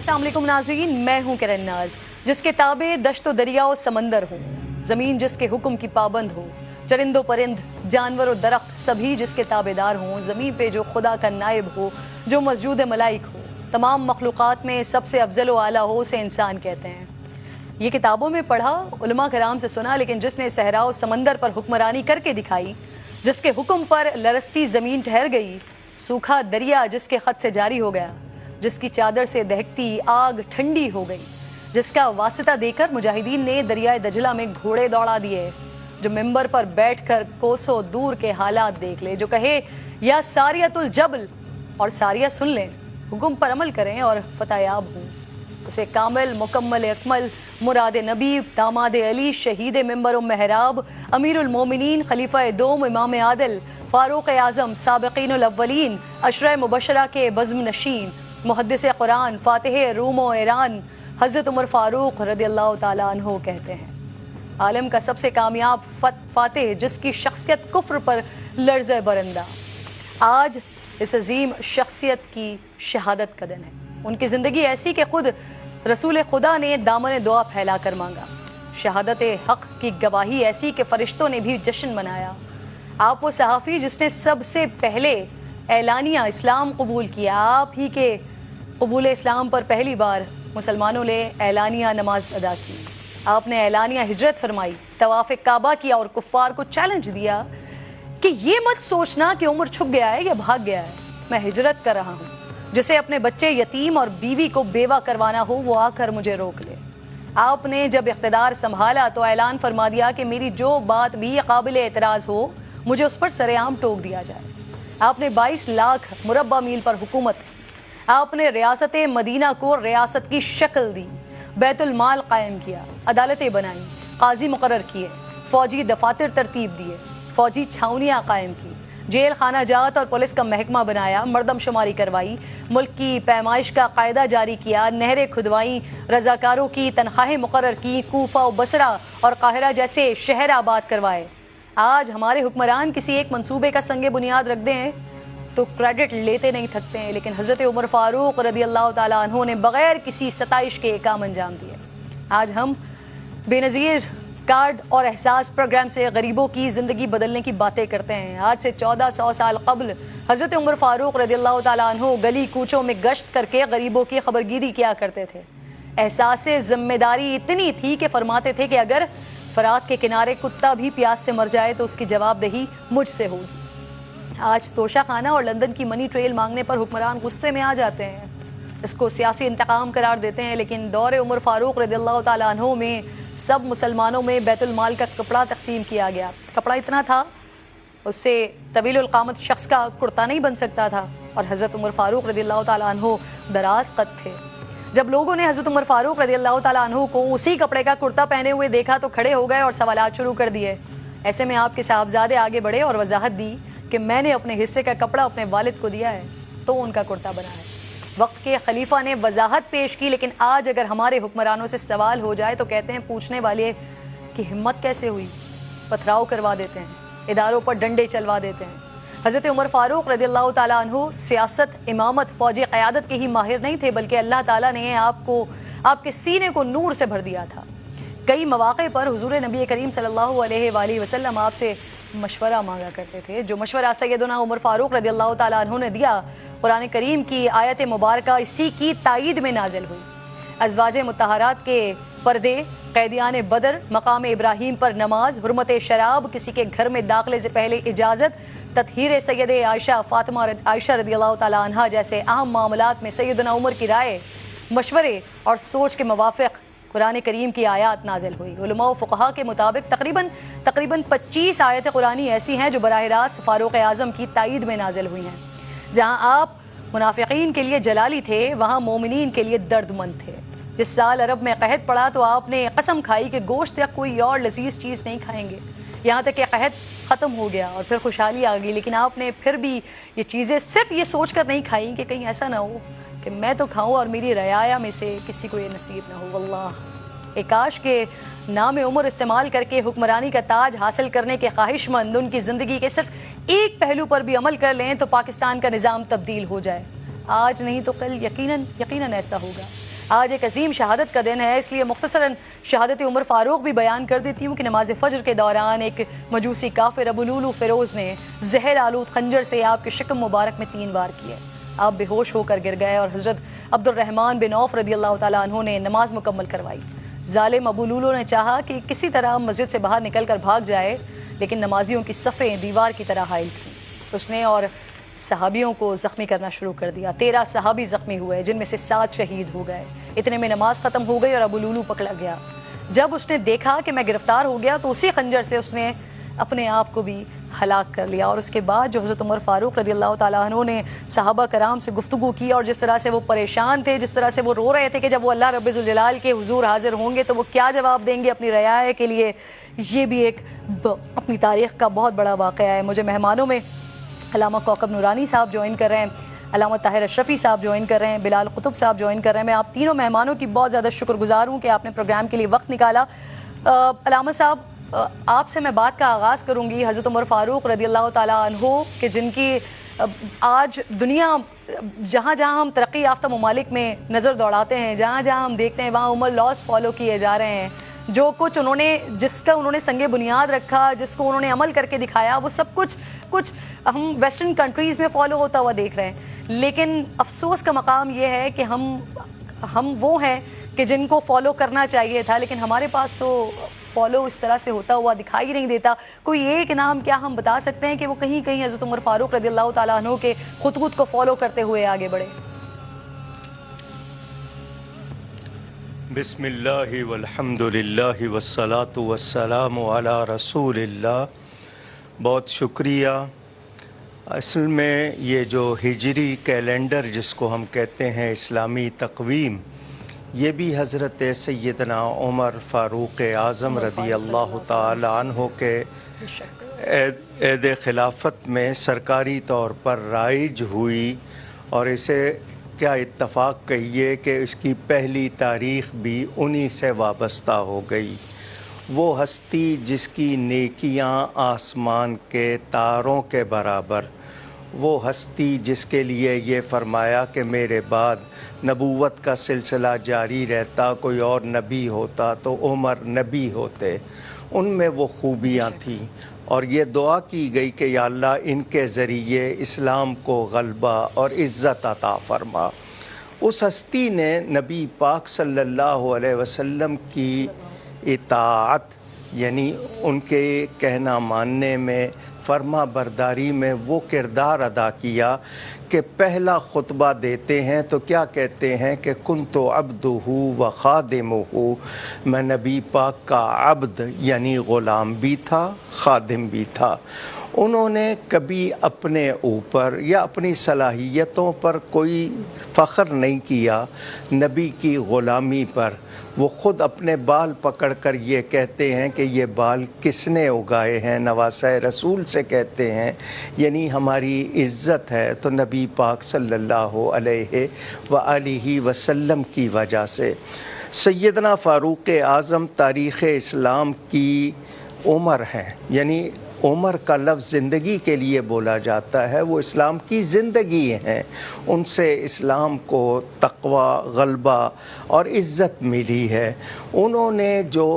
السلام علیکم ناظرین، میں ہوں کرن ناز، جس کے تابع دشت و دریا و سمندر ہو، زمین جس کے حکم کی پابند ہو، چرند و پرند، جانور و درخت سبھی جس کے تابع دار ہوں، زمین پہ جو خدا کا نائب ہو، جو مسجود ملائک ہو، تمام مخلوقات میں سب سے افضل و اعلیٰ ہو، اسے انسان کہتے ہیں۔ یہ کتابوں میں پڑھا، علماء کرام سے سنا، لیکن جس نے صحرا و سمندر پر حکمرانی کر کے دکھائی، جس کے حکم پر لرزتی زمین ٹھہر گئی، سوکھا دریا جس کے خط سے جاری ہو گیا، جس کی چادر سے دہکتی آگ ٹھنڈی ہو گئی، جس کا واسطہ دے کر مجاہدین نے دریائے دجلہ میں گھوڑے دوڑا دیے، جو ممبر پر بیٹھ کر کوسوں دور کے حالات دیکھ لے، جو کہے یا ساریت الجبل اور ساریہ سن لیں، حکم پر عمل کریں اور فتح یاب ہوں، اسے کامل مکمل اکمل مراد نبی داماد علی شہید ممبر و محراب امیر المومنین خلیفہ دوم امام عادل فاروق اعظم سابقین الاولین عشرہ مبشرہ کے بزم نشین محدث قرآن فاتح روم و ایران حضرت عمر فاروق رضی اللہ تعالیٰ عنہ کہتے ہیں، عالم کا سب سے کامیاب فاتح جس کی شخصیت کفر پر لرزہ برندہ، آج اس عظیم شخصیت کی شہادت کا دن ہے۔ ان کی زندگی ایسی کہ خود رسول خدا نے دامن دعا پھیلا کر مانگا، شہادت حق کی گواہی ایسی کہ فرشتوں نے بھی جشن منایا۔ آپ وہ صحافی جس نے سب سے پہلے اعلانیہ اسلام قبول کیا، آپ ہی کے قبول اسلام پر پہلی بار مسلمانوں نے اعلانیہ نماز ادا کی، آپ نے اعلانیہ ہجرت فرمائی، طواف کعبہ کیا اور کفار کو چیلنج دیا کہ یہ مت سوچنا کہ عمر چھپ گیا ہے یا بھاگ گیا ہے، میں ہجرت کر رہا ہوں، جسے اپنے بچے یتیم اور بیوی کو بیوہ کروانا ہو وہ آ کر مجھے روک لے۔ آپ نے جب اقتدار سنبھالا تو اعلان فرما دیا کہ میری جو بات بھی قابل اعتراض ہو مجھے اس پر سر عام ٹوک دیا جائے۔ آپ نے 22 لاکھ مربع میل پر حکومت کی، آپ نے ریاست مدینہ کو ریاست کی شکل دی، بیت المال قائم کیا، عدالتیں بنائیں، قاضی مقرر کیے، فوجی دفاتر ترتیب دیے، فوجی چھاونیاں قائم کی، جیل خانہ جات اور پولیس کا محکمہ بنایا، مردم شماری کروائی، ملک کی پیمائش کا قاعدہ جاری کیا، نہریں کھدوائیں، رضاکاروں کی تنخواہیں مقرر کی، کوفہ و بصرہ اور قاہرہ جیسے شہر آباد کروائے۔ آج ہمارے حکمران کسی ایک منصوبے کا سنگ بنیاد رکھ دیں تو کریڈٹ لیتے نہیں تھکتے ہیں، لیکن حضرت عمر فاروق رضی اللہ تعالیٰ عنہ نے بغیر کسی ستائش کے کام انجام دیے۔ آج ہم بے نظیر کارڈ اور احساس پروگرام سے غریبوں کی زندگی بدلنے کی باتیں کرتے ہیں۔ آج سے 1400 سال قبل حضرت عمر فاروق رضی اللہ تعالیٰ عنہ گلی کوچوں میں گشت کر کے غریبوں کی خبرگیری کیا کرتے تھے۔ احساس ذمہ داری اتنی تھی کہ فرماتے تھے کہ اگر فرات کے کنارے کتا بھی پیاس سے مر جائے تو اس کی جواب دہی مجھ سے ہوگی۔ آج توشہ خانہ اور لندن کی منی ٹریل مانگنے پر حکمران غصے میں آ جاتے ہیں، اس کو سیاسی انتقام قرار دیتے ہیں، لیکن دور عمر فاروق رضی اللہ تعالیٰ عنہ میں سب مسلمانوں میں بیت المال کا کپڑا تقسیم کیا گیا۔ کپڑا اتنا تھا اس سے طویل القامت شخص کا کرتا نہیں بن سکتا تھا، اور حضرت عمر فاروق رضی اللہ تعالیٰ عنہ دراز قد تھے۔ جب لوگوں نے حضرت عمر فاروق رضی اللہ تعالیٰ عنہ کو اسی کپڑے کا کرتا پہنے ہوئے دیکھا تو کھڑے ہو گئے اور سوالات شروع کر دیے۔ ایسے میں آپ کے صاحبزادے آگے بڑھے اور وضاحت دی کہ میں نے اپنے حصے کا کپڑا اپنے والد کو دیا ہے تو ان کا کرتا بنا ہے۔ وقت کے خلیفہ نے وضاحت پیش کی، لیکن آج اگر ہمارے حکمرانوں سے سوال ہو جائے تو کہتے ہیں پوچھنے والے کی ہمت کیسے ہوئی، پتھراؤ کروا دیتے ہیں، اداروں پر ڈنڈے چلوا دیتے ہیں۔ حضرت عمر فاروق رضی اللہ تعالیٰ عنہ سیاست، امامت، فوجی قیادت کے ہی ماہر نہیں تھے، بلکہ اللہ تعالیٰ نے آپ کے سینے کو نور سے بھر دیا تھا۔ کئی مواقع پر حضور نبی کریم صلی اللہ علیہ وآلہ وسلم آپ سے مشورہ مانگا کرتے تھے، جو مشورہ سیدنا عمر فاروق رضی اللہ تعالیٰ عنہ نے دیا، قرآن کریم کی آیت مبارکہ اسی کی تائید میں نازل ہوئی۔ ازواج مطہرات کے پردے، قیدیان بدر، مقام ابراہیم پر نماز، حرمت شراب، کسی کے گھر میں داخلے سے پہلے اجازت، تطہیر سید عائشہ فاطمہ عائشہ رضی اللہ تعالیٰ عنہ جیسے اہم معاملات میں سیدنا عمر کی رائے، مشورے اور سوچ کے موافق قرآن کریم کی آیات نازل ہوئی۔ علماء و فقہاء کے مطابق تقریباً 25 آیت قرآنی ایسی ہیں جو براہ راست فاروق اعظم کی تائید میں نازل ہوئی ہیں۔ جہاں آپ منافقین کے لیے جلالی تھے وہاں مومنین کے لیے درد مند تھے۔ جس سال عرب میں قحط پڑا تو آپ نے قسم کھائی کہ گوشت یا کوئی اور لذیذ چیز نہیں کھائیں گے، یہاں تک کہ قحط ختم ہو گیا اور پھر خوشحالی آ گئی، لیکن آپ نے پھر بھی یہ چیزیں صرف یہ سوچ کر نہیں کھائیں کہ کہیں ایسا نہ ہو کہ میں تو کھاؤں اور میری رعایا میں سے کسی کو یہ نصیب نہ ہو۔ واللہ کاش کے نام عمر استعمال کر کے حکمرانی کا تاج حاصل کرنے کے خواہش مند ان کی زندگی کے صرف ایک پہلو پر بھی عمل کر لیں تو پاکستان کا نظام تبدیل ہو جائے۔ آج نہیں تو کل یقیناً ایسا ہوگا۔ آج ایک عظیم شہادت کا دن ہے، اس لیے مختصراً شہادت عمر فاروق بھی بیان کر دیتی ہوں کہ نماز فجر کے دوران ایک مجوسی کافر ابو لولو فیروز نے زہر آلود خنجر سے آپ کے شکم مبارک میں 3 وار کیے۔ آپ بے ہوش ہو کر گر گئے اور حضرت عبد الرحمن بن عوف رضی اللہ تعالیٰ عنہ نے نماز مکمل کروائی۔ ظالم ابو لولو نے چاہا کہ کسی طرح مسجد سے باہر نکل کر بھاگ جائے، لیکن نمازیوں کی صفیں دیوار کی طرح حائل تھیں۔ اس نے اور صحابیوں کو زخمی کرنا شروع کر دیا۔ 13 صحابی زخمی ہوئے، جن میں سے 7 شہید ہو گئے۔ اتنے میں نماز ختم ہو گئی اور ابو لولو پکڑا گیا۔ جب اس نے دیکھا کہ میں گرفتار ہو گیا تو اسی خنجر سے اس نے اپنے آپ کو بھی ہلاک کر لیا۔ اور اس کے بعد جو حضرت عمر فاروق رضی اللہ تعالیٰ عنہ نے صحابہ کرام سے گفتگو کی اور جس طرح سے وہ پریشان تھے، جس طرح سے وہ رو رہے تھے کہ جب وہ اللہ رب ذوالجلال کے حضور حاضر ہوں گے تو وہ کیا جواب دیں گے اپنی رعایا کے لیے، یہ بھی ایک اپنی تاریخ کا بہت بڑا واقعہ ہے۔ مجھے مہمانوں میں علامہ کوکب نورانی صاحب جوائن کر رہے ہیں، علامہ طاہر اشرفی صاحب جوائن کر رہے ہیں، بلال قطب صاحب جوائن کر رہے ہیں۔ میں آپ تینوں مہمانوں کی بہت زیادہ شکر گزار ہوں کہ آپ نے پروگرام کے لیے وقت نکالا۔ علامہ صاحب، آپ سے میں بات کا آغاز کروں گی حضرت عمر فاروق رضی اللہ تعالیٰ عنہ کہ جن کی آج دنیا جہاں جہاں ہم ترقی یافتہ ممالک میں نظر دوڑاتے ہیں، جہاں جہاں ہم دیکھتے ہیں وہاں عمر لاز فالو کیے جا رہے ہیں۔ جو کچھ جس کا انہوں نے سنگ بنیاد رکھا، جس کو انہوں نے عمل کر کے دکھایا، وہ سب کچھ ہم ویسٹرن کنٹریز میں فالو ہوتا ہوا دیکھ رہے ہیں۔ لیکن افسوس کا مقام یہ ہے کہ ہم وہ ہیں کہ جن کو فالو کرنا چاہیے تھا، لیکن ہمارے پاس تو فالو اس طرح سے ہوتا ہوا دکھائی نہیں دیتا۔ کوئی ایک نام کیا ہم بتا سکتے ہیں کہ وہ کہیں کہیں حضرت عمر فاروق رضی اللہ تعالیٰ عنہ کے خطوط کو فالو کرتے ہوئے آگے بڑھے؟ بسم اللہ والحمد للہ والصلاة والسلام علی رسول اللہ۔ بہت شکریہ۔ اصل میں یہ جو ہجری کیلنڈر جس کو ہم کہتے ہیں اسلامی تقویم، یہ بھی حضرت سیدنا عمر فاروق اعظم رضی اللہ تعالی عنہ کے عہد خلافت میں سرکاری طور پر رائج ہوئی، اور اسے کیا اتفاق کہیے کہ اس کی پہلی تاریخ بھی انہی سے وابستہ ہو گئی۔ وہ ہستی جس کی نیکیاں آسمان کے تاروں کے برابر، وہ ہستی جس کے لیے یہ فرمایا کہ میرے بعد نبوت کا سلسلہ جاری رہتا، کوئی اور نبی ہوتا تو عمر نبی ہوتے، ان میں وہ خوبیاں تھیں، اور یہ دعا کی گئی کہ یا اللہ ان کے ذریعے اسلام کو غلبہ اور عزت عطا فرما۔ اس ہستی نے نبی پاک صلی اللہ علیہ وسلم کی اطاعت، یعنی ان کے کہنا ماننے میں، فرما برداری میں وہ کردار ادا کیا کہ پہلا خطبہ دیتے ہیں تو کیا کہتے ہیں کہ کنت عبدہ و خادمہ، میں نبی پاک کا عبد یعنی غلام بھی تھا، خادم بھی تھا۔ انہوں نے کبھی اپنے اوپر یا اپنی صلاحیتوں پر کوئی فخر نہیں کیا، نبی کی غلامی پر۔ وہ خود اپنے بال پکڑ کر یہ کہتے ہیں کہ یہ بال کس نے اگائے ہیں، نواسۂ رسول سے کہتے ہیں، یعنی ہماری عزت ہے تو نبی پاک صلی اللہ علیہ وآلہ وسلم کی وجہ سے۔ سیدنا فاروق اعظم تاریخ اسلام کی عمر ہیں، یعنی عمر کا لفظ زندگی کے لیے بولا جاتا ہے، وہ اسلام کی زندگی ہیں۔ ان سے اسلام کو تقوی، غلبہ اور عزت ملی ہے۔ انہوں نے جو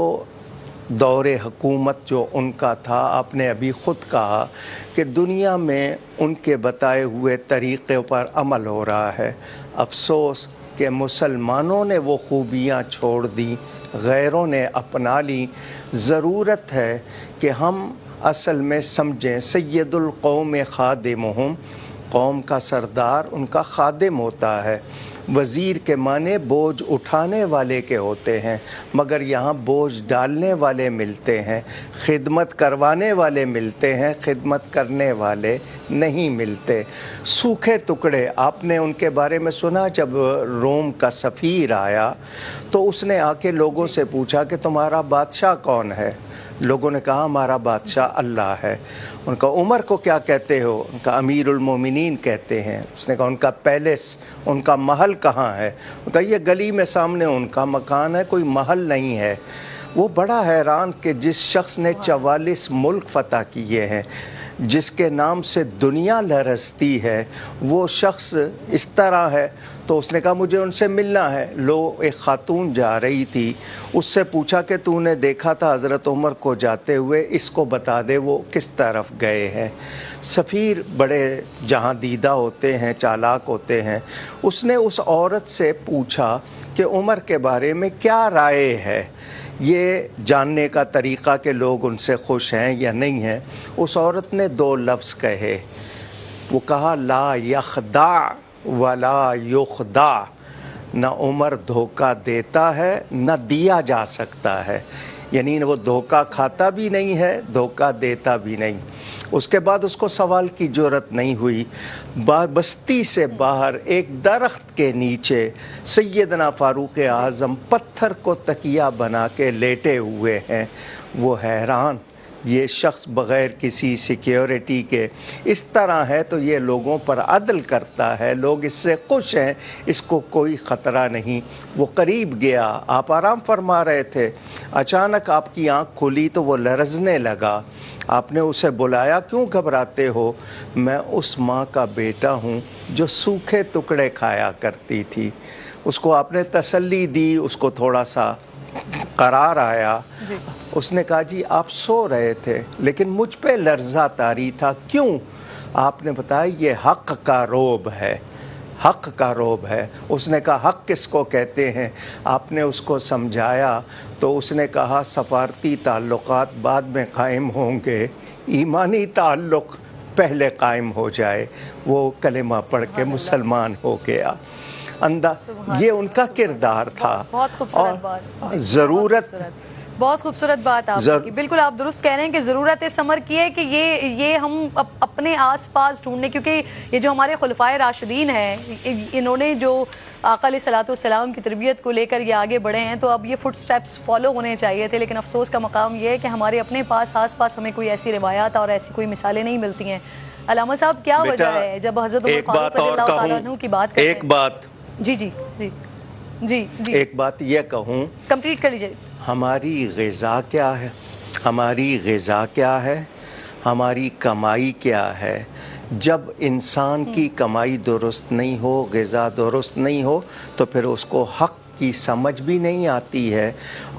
دور حکومت جو ان کا تھا، آپ نے ابھی خود کہا کہ دنیا میں ان کے بتائے ہوئے طریقے پر عمل ہو رہا ہے۔ افسوس کہ مسلمانوں نے وہ خوبیاں چھوڑ دی، غیروں نے اپنا لی۔ ضرورت ہے کہ ہم اصل میں سمجھیں سید القوم خادمہم، قوم کا سردار ان کا خادم ہوتا ہے۔ وزیر کے معنی بوجھ اٹھانے والے کے ہوتے ہیں، مگر یہاں بوجھ ڈالنے والے ملتے ہیں، خدمت کروانے والے ملتے ہیں، خدمت کرنے والے نہیں ملتے۔ سوکھے ٹکڑے، آپ نے ان کے بارے میں سنا، جب روم کا سفیر آیا تو اس نے آ کے لوگوں سے پوچھا کہ تمہارا بادشاہ کون ہے؟ لوگوں نے کہا ہمارا بادشاہ اللہ ہے۔ ان کا عمر کو کیا کہتے ہو؟ ان کا امیر المومنین کہتے ہیں۔ اس نے کہا ان کا پیلس، ان کا محل کہاں ہے؟ ان کا یہ گلی میں سامنے ان کا مکان ہے، کوئی محل نہیں ہے۔ وہ بڑا حیران کہ جس شخص نے 44 ملک فتح کیے ہیں، جس کے نام سے دنیا لرزتی ہے وہ شخص اس طرح ہے. تو اس نے کہا مجھے ان سے ملنا ہے. ایک خاتون جا رہی تھی, اس سے پوچھا کہ تو نے دیکھا تھا حضرت عمر کو جاتے ہوئے, اس کو بتا دے وہ کس طرف گئے ہیں. سفیر بڑے جہاں دیدہ ہوتے ہیں, چالاک ہوتے ہیں. اس نے اس عورت سے پوچھا کہ عمر کے بارے میں کیا رائے ہے, یہ جاننے کا طریقہ کہ لوگ ان سے خوش ہیں یا نہیں ہیں. اس عورت نے 2 لفظ کہے. وہ کہا لا یخدع ولا یخدع, نہ عمر دھوکہ دیتا ہے نہ دیا جا سکتا ہے. یعنی وہ دھوکہ کھاتا بھی نہیں ہے, دھوکہ دیتا بھی نہیں. اس کے بعد اس کو سوال کی جرت نہیں ہوئی. بستی سے باہر ایک درخت کے نیچے سیدنا فاروق اعظم پتھر کو تکیہ بنا کے لیٹے ہوئے ہیں. وہ حیران, یہ شخص بغیر کسی سیکیورٹی کے اس طرح ہے تو یہ لوگوں پر عدل کرتا ہے, لوگ اس سے خوش ہیں, اس کو کوئی خطرہ نہیں. وہ قریب گیا, آپ آرام فرما رہے تھے, اچانک آپ کی آنکھ کھلی تو وہ لرزنے لگا. آپ نے اسے بلایا, کیوں گھبراتے ہو؟ میں اس ماں کا بیٹا ہوں جو سوکھے ٹکڑے کھایا کرتی تھی. اس کو آپ نے تسلی دی, اس کو تھوڑا سا قرار آیا. اس نے کہا جی آپ سو رہے تھے لیکن مجھ پہ لرزہ طاری تھا, کیوں؟ آپ نے بتایا یہ حق کا روب ہے, حق کا روب ہے. اس نے کہا حق کس کو کہتے ہیں؟ آپ نے اس کو سمجھایا تو اس نے کہا سفارتی تعلقات بعد میں قائم ہوں گے, ایمانی تعلق پہلے قائم ہو جائے. وہ کلمہ پڑھ کے مسلمان ہو گیا. یہ ان کا کردار تھا. بہت خوبصورت بات, ضرورت, بہت خوبصورت بات آپ کی. بالکل آپ درست کہہ رہے ہیں کہ ضرورت اس امر کی ہے کہ یہ ہم اپنے آس پاس ڈھونڈنے, کیونکہ یہ جو ہمارے خلفائے راشدین ہیں انہوں نے جو آقا علیہ الصلوۃ والسلام کی تربیت کو لے کر یہ آگے بڑھے ہیں, تو اب یہ فٹ سٹیپس فالو ہونے چاہیے تھے. لیکن افسوس کا مقام یہ ہے کہ ہمارے اپنے پاس آس پاس ہمیں کوئی ایسی روایات اور ایسی کوئی مثالیں نہیں ملتی ہیں. علامہ صاحب کیا وجہ ہے جب حضرت عمر فاروق رضی اللہ تعالیٰ عنہ کی بات کرتے ہیں؟ ایک بات جی جی جی جی جی ایک بات یہ کہوں, کمپلیٹ کر لیجیے. ہماری غذا کیا ہے, ہماری غذا کیا ہے, ہماری کمائی کیا ہے. جب انسان کی کمائی درست نہیں ہو, غذا درست نہیں ہو, تو پھر اس کو حق کی سمجھ بھی نہیں آتی ہے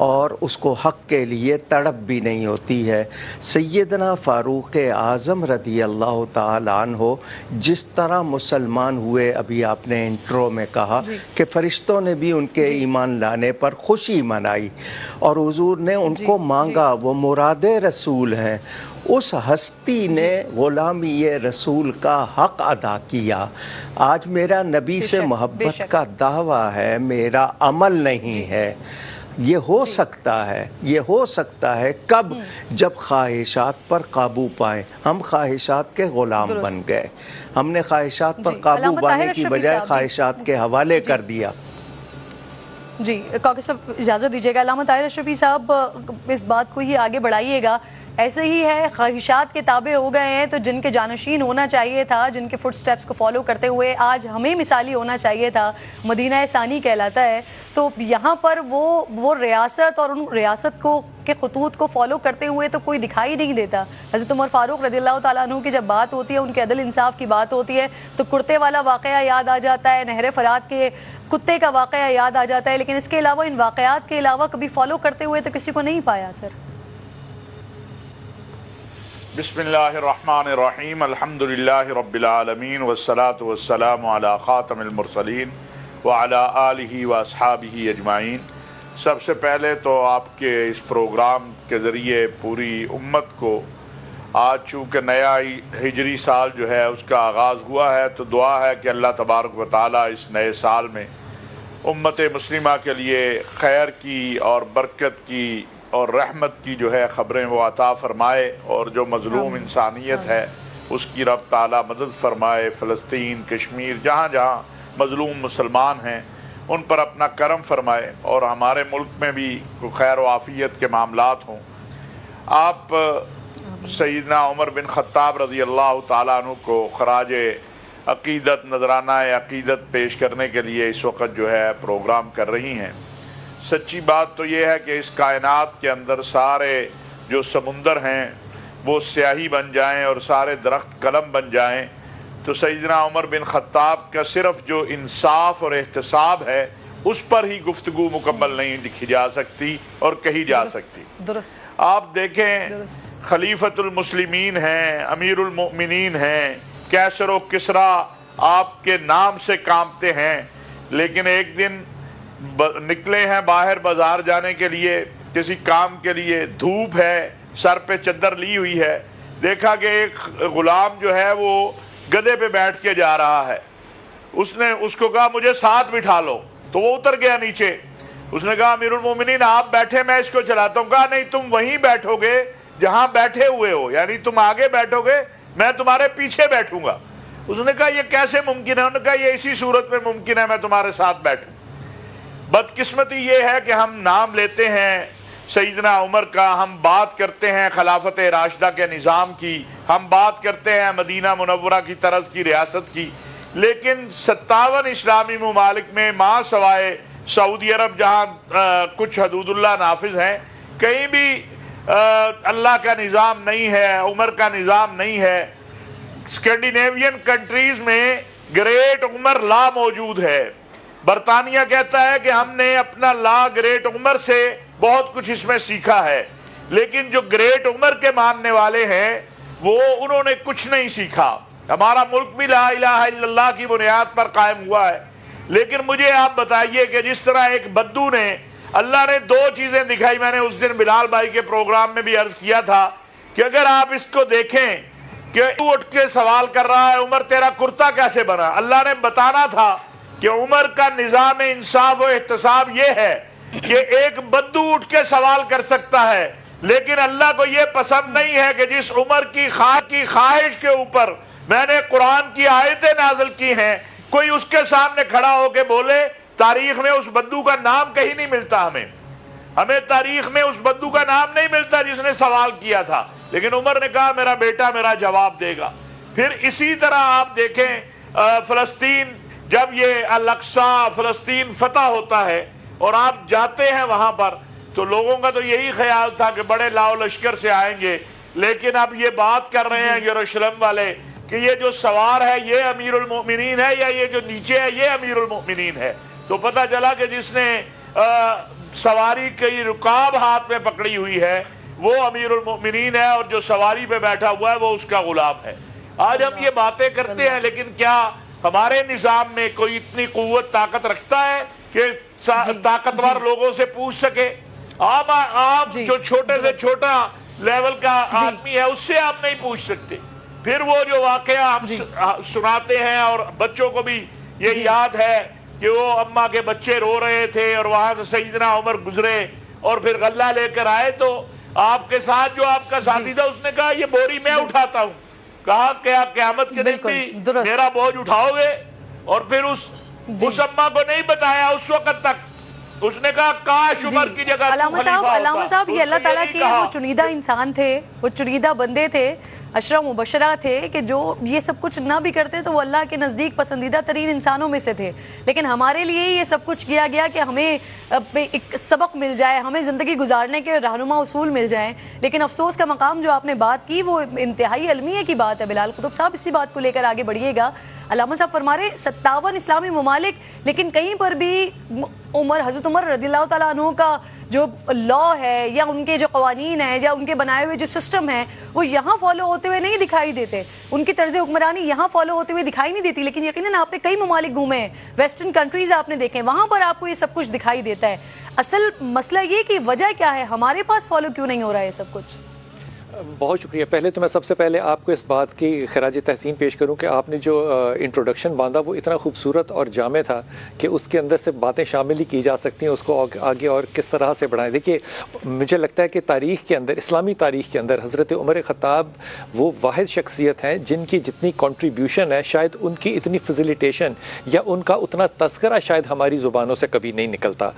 اور اس کو حق کے لیے تڑپ بھی نہیں ہوتی ہے. سیدنا فاروق اعظم رضی اللہ تعالی عنہ جس طرح مسلمان ہوئے, ابھی آپ نے انٹرو میں کہا کہ فرشتوں نے بھی ان کے ایمان لانے پر خوشی منائی اور حضور نے ان کو مانگا, وہ مراد رسول ہیں. اس ہستی نے غلامی رسول کا حق ادا کیا. آج میرا نبی سے محبت کا دعویٰ ہے, میرا عمل نہیں ہے. یہ ہو سکتا ہے, یہ ہو سکتا ہے کب؟ جب خواہشات پر قابو پائیں. ہم خواہشات کے غلام بن گئے, ہم نے خواہشات پر قابو پانے کی بجائے خواہشات کے حوالے کر دیا. جی کاکر صاحب اجازت دیجیے گا. علامہ طاہر اشرفی صاحب اس بات کو ہی آگے بڑھائیے گا. ایسے ہی ہے, خواہشات کے تابع ہو گئے ہیں تو جن کے جانشین ہونا چاہیے تھا, جن کے فٹ سٹیپس کو فالو کرتے ہوئے آج ہمیں مثالی ہونا چاہیے تھا, مدینہ ثانی کہلاتا ہے. تو یہاں پر وہ ریاست اور ان ریاست کو کے خطوط کو فالو کرتے ہوئے تو کوئی دکھائی نہیں دیتا. حضرت عمر فاروق رضی اللہ تعالیٰ عنہ کی جب بات ہوتی ہے, ان کے عدل انصاف کی بات ہوتی ہے, تو کرتے والا واقعہ یاد آ جاتا ہے, نہر فرات کے کتے کا واقعہ یاد آ جاتا ہے. لیکن اس کے علاوہ, ان واقعات کے علاوہ کبھی فالو کرتے ہوئے تو کسی کو نہیں پایا. سر بسم اللہ الرحمن الرحیم, الحمدللہ رب العالمین, والصلاة والسلام علی خاتم المرسلین وعلی آلہ واصحابہ اجمعین. سب سے پہلے تو آپ کے اس پروگرام کے ذریعے پوری امت کو آج چونکہ نیا ہجری سال جو ہے اس کا آغاز ہوا ہے, تو دعا ہے کہ اللہ تبارک و تعالیٰ اس نئے سال میں امت مسلمہ کے لیے خیر کی اور برکت کی اور رحمت کی جو ہے خبریں وہ عطا فرمائے, اور جو مظلوم انسانیت ہے اس کی رب تعالیٰ مدد فرمائے. فلسطین, کشمیر, جہاں جہاں مظلوم مسلمان ہیں ان پر اپنا کرم فرمائے, اور ہمارے ملک میں بھی خیر و عافیت کے معاملات ہوں. آپ سیدنا عمر بن خطاب رضی اللہ تعالیٰ عنہ کو خراج عقیدت, نذرانہ عقیدت پیش کرنے کے لیے اس وقت جو ہے پروگرام کر رہی ہیں. سچی بات تو یہ ہے کہ اس کائنات کے اندر سارے جو سمندر ہیں وہ سیاہی بن جائیں اور سارے درخت قلم بن جائیں، تو سیدنا عمر بن خطاب کا صرف جو انصاف اور احتساب ہے اس پر ہی گفتگو مکمل نہیں لکھی جا سکتی اور کہی جا سکتی۔ درست آپ دیکھیں خلیفۃ المسلمین ہیں، امیر المؤمنین ہیں، کیسر و کسریٰ آپ کے نام سے کانپتے ہیں، لیکن ایک دن نکلے ہیں باہر بازار جانے کے لیے، کسی کام کے لیے، دھوپ ہے، سر پہ چادر لی ہوئی ہے، دیکھا کہ ایک غلام جو ہے وہ گدھے پہ بیٹھ کے جا رہا ہے۔ اس نے اس کو کہا مجھے ساتھ بٹھا لو، تو وہ اتر گیا نیچے۔ اس نے کہا امیر المومنین آپ بیٹھے، میں اس کو چلاتا ہوں۔ کہا نہیں، تم وہیں بیٹھو گے جہاں بیٹھے ہوئے ہو، یعنی تم آگے بیٹھو گے، میں تمہارے پیچھے بیٹھوں گا۔ اس نے کہا یہ کیسے ممکن ہے؟ انہوں نے کہا یہ اسی صورت میں ممکن ہے، میں تمہارے ساتھ بیٹھوں۔ بدقسمتی یہ ہے کہ ہم نام لیتے ہیں سیدنا عمر کا، ہم بات کرتے ہیں خلافت راشدہ کے نظام کی، ہم بات کرتے ہیں مدینہ منورہ کی طرز کی ریاست کی، لیکن 57 اسلامی ممالک میں ماں سوائے سعودی عرب جہاں کچھ حدود اللہ نافذ ہیں، کہیں بھی اللہ کا نظام نہیں ہے، عمر کا نظام نہیں ہے۔ اسکینڈینیوین کنٹریز میں گریٹ عمر لا موجود ہے۔ برطانیہ کہتا ہے کہ ہم نے اپنا لا گریٹ عمر سے بہت کچھ اس میں سیکھا ہے، لیکن جو گریٹ عمر کے ماننے والے ہیں وہ انہوں نے کچھ نہیں سیکھا۔ ہمارا ملک بھی لا الہ الا اللہ کی بنیاد پر قائم ہوا ہے، لیکن مجھے آپ بتائیے کہ جس طرح ایک بدو نے، اللہ نے دو چیزیں دکھائی، میں نے اس دن بلال بھائی کے پروگرام میں بھی عرض کیا تھا کہ اگر آپ اس کو دیکھیں کہ اٹھ کے سوال کر رہا ہے عمر تیرا کرتا کیسے بنا، اللہ نے بتانا تھا کہ عمر کا نظام انصاف و احتساب یہ ہے کہ ایک بدو اٹھ کے سوال کر سکتا ہے، لیکن اللہ کو یہ پسند نہیں ہے کہ جس عمر کی خواہش کے اوپر میں نے قرآن کی آیتیں نازل کی ہیں کوئی اس کے سامنے کھڑا ہو کے بولے۔ تاریخ میں اس بدو کا نام کہیں نہیں ملتا، ہمیں تاریخ میں اس بدو کا نام نہیں ملتا جس نے سوال کیا تھا، لیکن عمر نے کہا میرا بیٹا میرا جواب دے گا۔ پھر اسی طرح آپ دیکھیں فلسطین، جب یہ الاقصی فلسطین فتح ہوتا ہے اور آپ جاتے ہیں وہاں پر، تو لوگوں کا تو یہی خیال تھا کہ بڑے لاؤ لشکر سے آئیں گے، لیکن اب یہ بات کر رہے ہیں یروشلم والے کہ یہ جو سوار ہے یہ امیر المؤمنین ہے یا یہ جو نیچے ہے یہ امیر المؤمنین ہے۔ تو پتہ چلا کہ جس نے سواری کی رکاب ہاتھ میں پکڑی ہوئی ہے وہ امیر المؤمنین ہے، اور جو سواری پہ بیٹھا ہوا ہے وہ اس کا غلام ہے۔ آج ہم یہ باتیں کرتے ہیں، لیکن کیا ہمارے نظام میں کوئی اتنی قوت طاقت رکھتا ہے کہ طاقتور لوگوں سے پوچھ سکے؟ آپ جو چھوٹے سے چھوٹا لیول کا آدمی ہے اس سے آپ نہیں پوچھ سکتے۔ پھر وہ جو واقعہ ہم سناتے ہیں، اور بچوں کو بھی یہ یاد ہے کہ وہ اماں کے بچے رو رہے تھے اور وہاں سے سیدنا عمر گزرے اور پھر غلہ لے کر آئے، تو آپ کے ساتھ جو آپ کا ساتھی تھا اس نے کہا یہ بوری میں اٹھاتا ہوں۔ کہا کیا قیامت کے دن بھی میرا بوجھ اٹھاؤ گے؟ اور پھر اس اماں کو نہیں بتایا اس وقت تک، اس نے کہا کاش عمر کی جگہ علامہ صاحب یہ اللہ تعالیٰ کے وہ چنیدہ انسان تھے، وہ چنیدہ بندے تھے، اشرا مبشرہ تھے کہ جو یہ سب کچھ نہ بھی کرتے تو وہ اللہ کے نزدیک پسندیدہ ترین انسانوں میں سے تھے، لیکن ہمارے لیے یہ سب کچھ کیا گیا کہ ہمیں ایک سبق مل جائے، ہمیں زندگی گزارنے کے رہنما اصول مل جائیں۔ لیکن افسوس کا مقام جو آپ نے بات کی وہ انتہائی المیہ کی بات ہے۔ بلال قطب صاحب اسی بات کو لے کر آگے بڑھیے گا۔ علامہ صاحب فرما رہے 57 اسلامی ممالک، لیکن کہیں پر بھی حضرت عمر رضی اللہ تعالیٰ عنہ کا جو لا ہے یا ان کے جو قوانین ہیں یا ان کے بنائے ہوئے جو سسٹم ہیں وہ یہاں فالو ہوتے ہوئے نہیں دکھائی دیتے، ان کی طرز حکمرانی یہاں فالو ہوتے ہوئے دکھائی نہیں دیتی، لیکن یقیناً آپ نے کئی ممالک گھومے ہیں، ویسٹرن کنٹریز آپ نے دیکھیں، وہاں پر آپ کو یہ سب کچھ دکھائی دیتا ہے۔ اصل مسئلہ یہ کہ وجہ کیا ہے، ہمارے پاس فالو کیوں نہیں ہو رہا ہے یہ سب کچھ؟ بہت شکریہ۔ پہلے تو میں سب سے پہلے آپ کو اس بات کی خراج تحسین پیش کروں کہ آپ نے جو انٹروڈکشن باندھا وہ اتنا خوبصورت اور جامع تھا کہ اس کے اندر سے باتیں شامل ہی کی جا سکتی ہیں، اس کو آگے اور کس طرح سے بڑھائیں۔ دیکھیے مجھے لگتا ہے کہ تاریخ کے اندر، اسلامی تاریخ کے اندر حضرت عمر خطاب وہ واحد شخصیت ہیں جن کی جتنی کنٹریبیوشن ہے شاید ان کی اتنی فیسیلیٹیشن یا ان کا اتنا تذکرہ شاید ہماری زبانوں سے کبھی نہیں نکلتا۔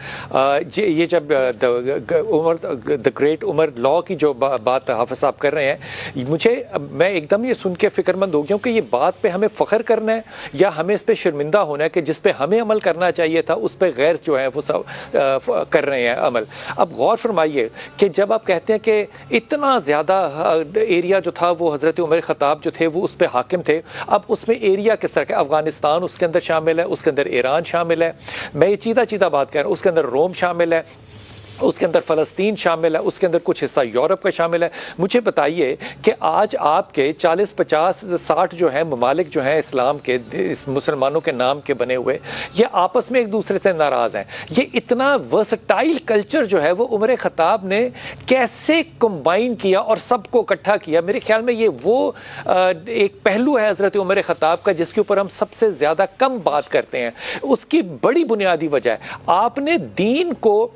یہ جب عمر دا گریٹ عمر لا کی جو بات حافظ آپ کر رہے ہیں، میں ایک دم یہ سن کے فکر مند ہو گیا ہوں کہ یہ بات پہ ہمیں فخر کرنا ہے یا ہمیں اس پہ شرمندہ ہونا ہے کہ جس پہ ہمیں عمل کرنا چاہیے تھا اس پہ غیر جو ہے وہ سب کر رہے ہیں عمل۔ اب غور فرمائیے کہ جب آپ کہتے ہیں کہ اتنا زیادہ ایریا جو تھا وہ حضرت عمر خطاب جو تھے وہ اس پہ حاکم تھے، اب اس میں ایریا کس طرح کا، افغانستان اس کے اندر شامل ہے، اس کے اندر ایران شامل ہے، میں یہ چیدہ بات کہہ رہا ہوں، اس کے اندر روم شامل ہے، اس کے اندر فلسطین شامل ہے، اس کے اندر کچھ حصہ یورپ کا شامل ہے۔ مجھے بتائیے کہ آج آپ کے 40 50 60 جو ہیں ممالک جو ہیں اسلام کے، مسلمانوں کے نام کے بنے ہوئے، یہ آپس میں ایک دوسرے سے ناراض ہیں۔ یہ اتنا ورسٹائل کلچر جو ہے وہ عمر خطاب نے کیسے کمبائن کیا اور سب کو اکٹھا کیا؟ میرے خیال میں یہ وہ ایک پہلو ہے حضرت عمر خطاب کا جس کے اوپر ہم سب سے زیادہ کم بات کرتے ہیں۔ اس کی بڑی بنیادی وجہ ہے آپ نے دین کو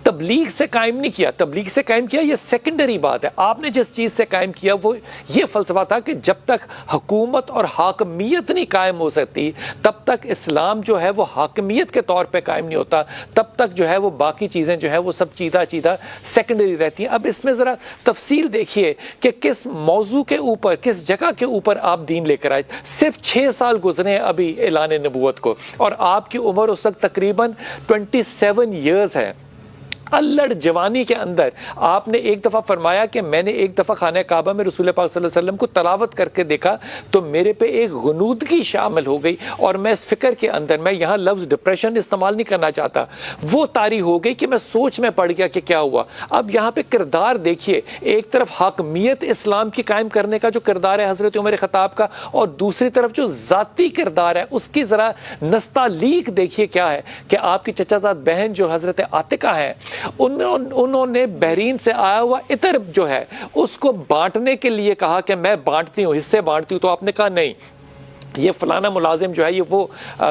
تبلیغ سے قائم نہیں کیا، تبلیغ سے قائم کیا یہ سیکنڈری بات ہے۔ آپ نے جس چیز سے قائم کیا وہ یہ فلسفہ تھا کہ جب تک حکومت اور حاکمیت نہیں قائم ہو سکتی تب تک اسلام جو ہے وہ حاکمیت کے طور پہ قائم نہیں ہوتا، تب تک جو ہے وہ باقی چیزیں جو ہے وہ سب چیدہ سیکنڈری رہتی ہیں۔ اب اس میں ذرا تفصیل دیکھیے کہ کس موضوع کے اوپر، کس جگہ کے اوپر آپ دین لے کر آئے۔ صرف 6 سال گزرے ہیں ابھی اعلان نبوت کو، اور آپ کی عمر اس وقت تقریباً 27 ایئرز ہے۔ الڑ جوانی کے اندر آپ نے ایک دفعہ فرمایا کہ میں نے ایک دفعہ خانہ کعبہ میں رسول پاک صلی اللہ علیہ وسلم کو تلاوت کر کے دیکھا تو میرے پہ ایک غنودگی شامل ہو گئی، اور میں اس فکر کے اندر، میں یہاں لفظ ڈپریشن استعمال نہیں کرنا چاہتا، وہ طاری ہو گئی کہ میں سوچ میں پڑ گیا کہ کیا ہوا۔ اب یہاں پہ کردار دیکھیے، ایک طرف حاکمیت اسلام کی قائم کرنے کا جو کردار ہے حضرت عمر خطاب کا، اور دوسری طرف جو ذاتی کردار ہے اس کی ذرا نستعلیق دیکھیے کیا ہے کہ آپ کی چچا زاد بہن جو حضرت عاتقہ ہیں، انہوں نے بحرین سے آیا ہوا عطر جو ہے اس کو بانٹنے کے لیے کہا کہ میں بانٹتی ہوں، حصے بانٹتی ہوں، تو آپ نے کہا نہیں، یہ فلانا ملازم جو ہے یہ وہ